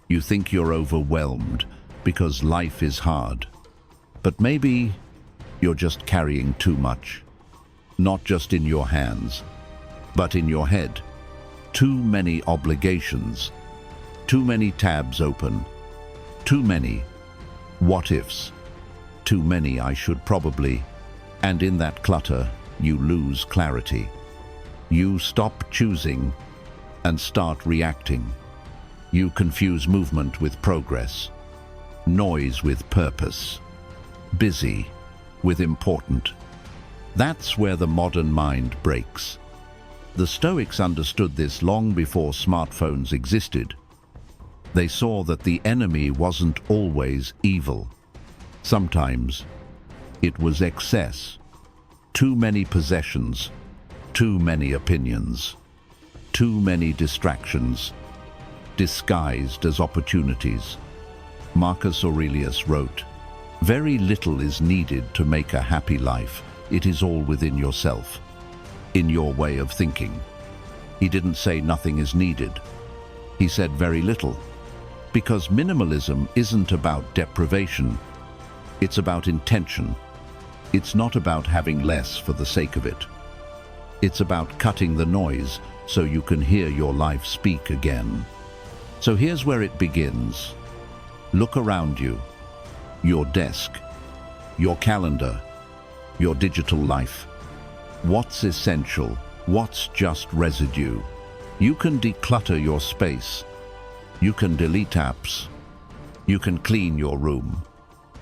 You think you're overwhelmed because life is hard. But maybe you're just carrying too much. Not just in your hands, but in your head. Too many obligations, too many tabs open, too many what-ifs, too many I should probably, and in that clutter, you lose clarity. You stop choosing and start reacting. You confuse movement with progress, noise with purpose, busy with important. That's where the modern mind breaks. The Stoics understood this long before smartphones existed. They saw that the enemy wasn't always evil. Sometimes it was excess. Too many possessions, too many opinions, too many distractions, disguised as opportunities. Marcus Aurelius wrote, "Very little is needed to make a happy life. It is all within yourself, in your way of thinking." He didn't say nothing is needed. He said very little, Because minimalism isn't about deprivation, it's about intention. It's not about having less for the sake of it. It's about cutting the noise so you can hear your life speak again. So here's where it begins. Look around you. Your desk, your calendar, your digital life. What's essential? What's just residue? You can declutter your space. You can delete apps. You can clean your room.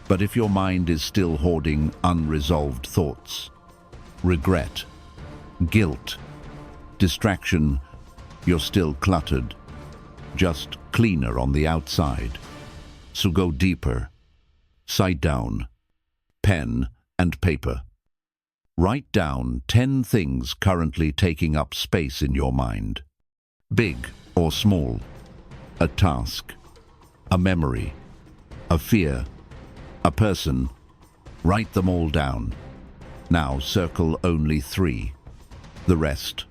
But if your mind is still hoarding unresolved thoughts, regret, guilt, distraction, you're still cluttered, just cleaner on the outside. So go deeper. Sit down, pen and paper. Write down 10 things currently taking up space in your mind. Big or small. A task, a memory, a fear, a person. Write them all down. Now circle only 3. The rest.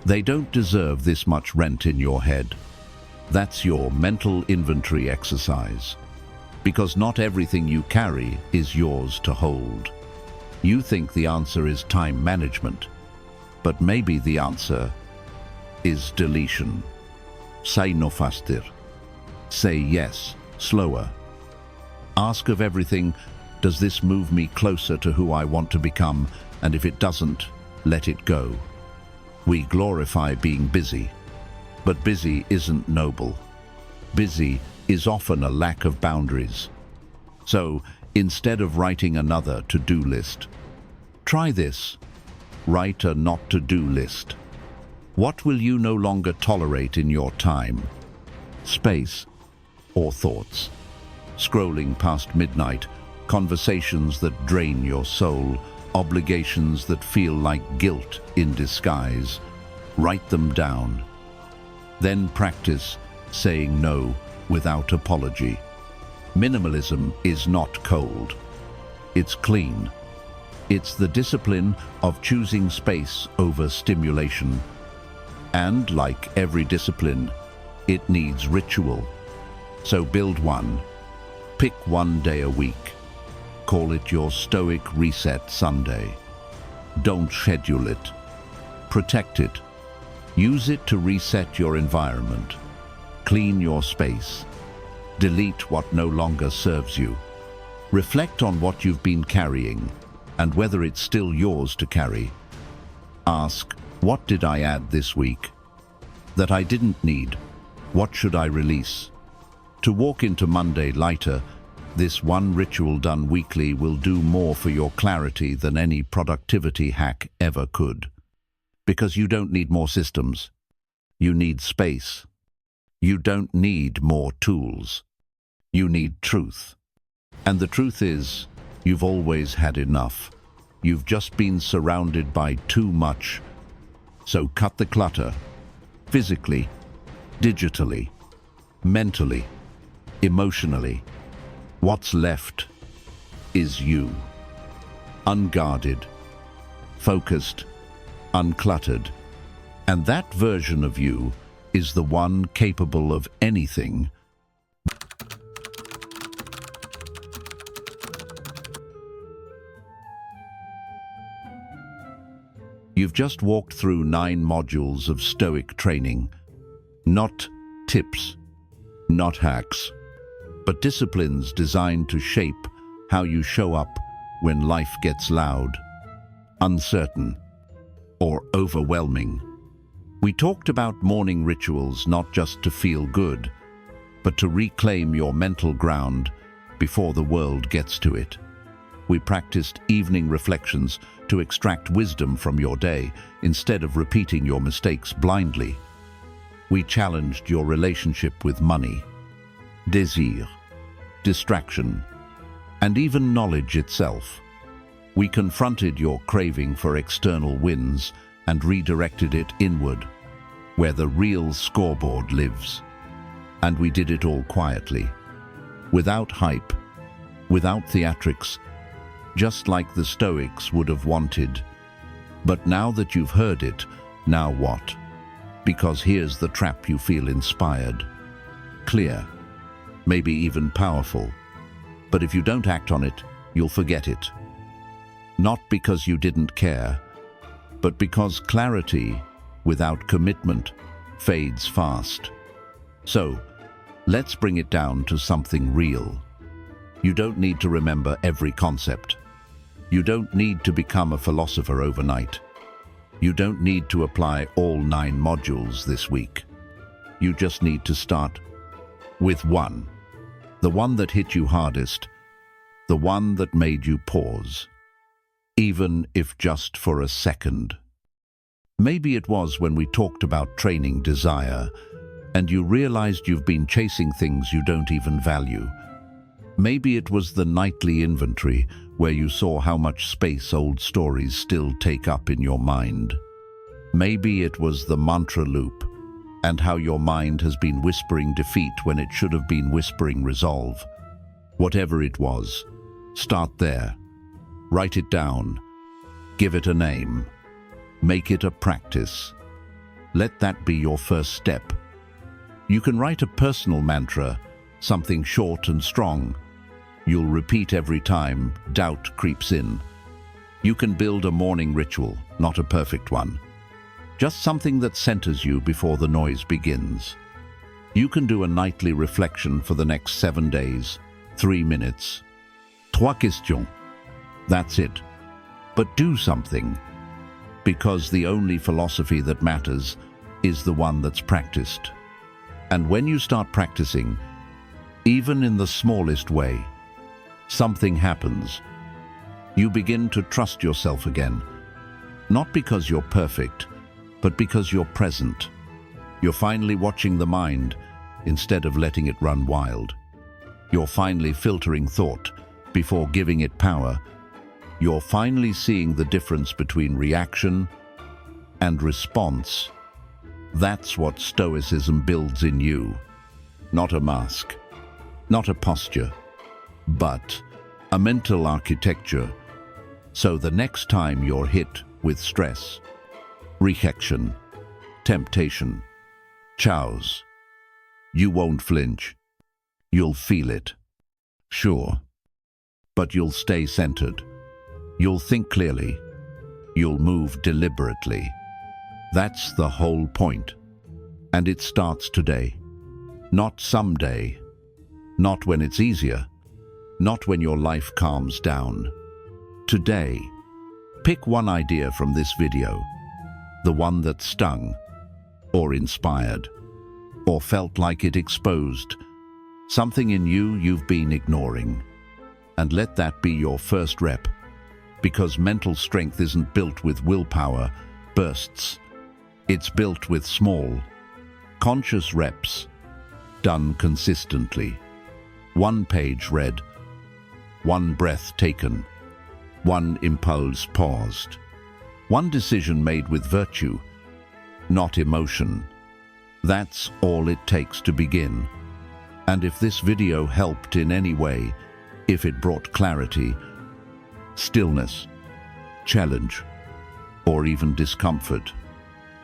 They don't deserve this much rent in your head. That's your mental inventory exercise. Because not everything you carry is yours to hold. You think the answer is time management, but maybe the answer is deletion. Say no faster. Say yes, slower. Ask of everything, does this move me closer to who I want to become? And if it doesn't, let it go. We glorify being busy, but busy isn't noble. Busy is often a lack of boundaries. So, instead of writing another to-do list, try this. Write a not-to-do list. What will you no longer tolerate in your time? Space or thoughts? Scrolling past midnight, conversations that drain your soul, obligations that feel like guilt in disguise. Write them down. Then practice saying no without apology. Minimalism is not cold. It's clean. It's the discipline of choosing space over stimulation. And like every discipline, it needs ritual. So build one. Pick one day a week. Call it your Stoic Reset Sunday. Don't schedule it. Protect it. Use it to reset your environment. Clean your space. Delete what no longer serves you. Reflect on what you've been carrying and whether it's still yours to carry. Ask, what did I add this week that I didn't need? What should I release? To walk into Monday lighter, this one ritual done weekly will do more for your clarity than any productivity hack ever could. Because you don't need more systems. You need space. You don't need more tools. You need truth. And the truth is, you've always had enough. You've just been surrounded by too much. So cut the clutter. Physically, digitally, mentally, emotionally. What's left is you. Unguarded, focused, uncluttered. And that version of you is the one capable of anything. You've just walked through 9 modules of Stoic training. Not tips, not hacks, but disciplines designed to shape how you show up when life gets loud, uncertain, or overwhelming. We talked about morning rituals not just to feel good, but to reclaim your mental ground before the world gets to it. We practiced evening reflections to extract wisdom from your day instead of repeating your mistakes blindly. We challenged your relationship with money, desire, distraction, and even knowledge itself. We confronted your craving for external wins and redirected it inward, where the real scoreboard lives. And we did it all quietly, without hype, without theatrics, just like the Stoics would have wanted. But now that you've heard it, now what? Because here's the trap: you feel inspired, clear, maybe even powerful. But if you don't act on it, you'll forget it. Not because you didn't care, but because clarity without commitment fades fast. So, let's bring it down to something real. You don't need to remember every concept. You don't need to become a philosopher overnight. You don't need to apply all 9 modules this week. You just need to start with one. The one that hit you hardest. The one that made you pause. Even if just for a second. Maybe it was when we talked about training desire, and you realized you've been chasing things you don't even value. Maybe it was the nightly inventory where you saw how much space old stories still take up in your mind. Maybe it was the mantra loop and how your mind has been whispering defeat when it should have been whispering resolve. Whatever it was, start there. Write it down. Give it a name. Make it a practice. Let that be your first step. You can write a personal mantra, something short and strong. You'll repeat every time doubt creeps in. You can build a morning ritual, not a perfect one. Just something that centers you before the noise begins. You can do a nightly reflection for the next 7 days, 3 minutes. 3 questions. That's it. But do something. Because the only philosophy that matters is the one that's practiced. And when you start practicing, even in the smallest way, something happens. You begin to trust yourself again. Not because you're perfect, but because you're present. You're finally watching the mind instead of letting it run wild. You're finally filtering thought before giving it power. You're finally seeing the difference between reaction and response. That's what Stoicism builds in you. Not a mask, not a posture, but a mental architecture. So the next time you're hit with stress, rejection, temptation, chows, you won't flinch. You'll feel it. Sure. But you'll stay centered. You'll think clearly. You'll move deliberately. That's the whole point. And it starts today. Not someday. Not when it's easier. Not when your life calms down. Today. Pick one idea from this video. The one that stung, or inspired, or felt like it exposed something in you you've been ignoring. And let that be your first rep. Because mental strength isn't built with willpower bursts. It's built with small, conscious reps, done consistently. 1 page read, 1 breath taken, 1 impulse paused, 1 decision made with virtue, not emotion. That's all it takes to begin. And if this video helped in any way, if it brought clarity, stillness, challenge, or even discomfort,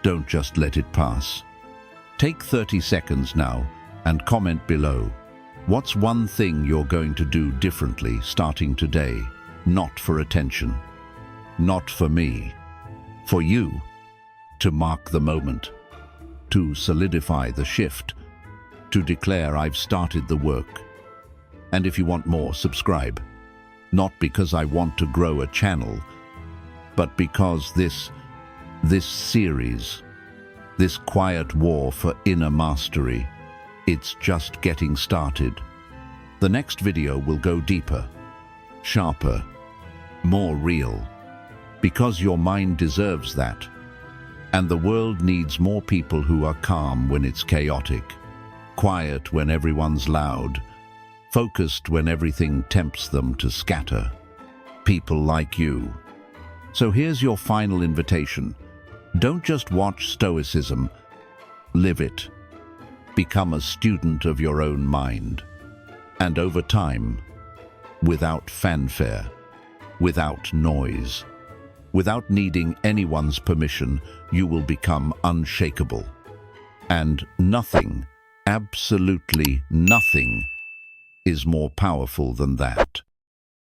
don't just let it pass. Take 30 seconds now and comment below. What's one thing you're going to do differently starting today? Not for attention, not for me, for you, to mark the moment, to solidify the shift, to declare I've started the work. And if you want more, subscribe. Not because I want to grow a channel, but because this series, this quiet war for inner mastery, it's just getting started. The next video will go deeper, sharper, more real, because your mind deserves that. And the world needs more people who are calm when it's chaotic, quiet when everyone's loud, focused when everything tempts them to scatter. People like you. So here's your final invitation. Don't just watch Stoicism, live it. Become a student of your own mind. And over time, without fanfare, without noise, without needing anyone's permission, you will become unshakable. And nothing, absolutely nothing, is more powerful than that.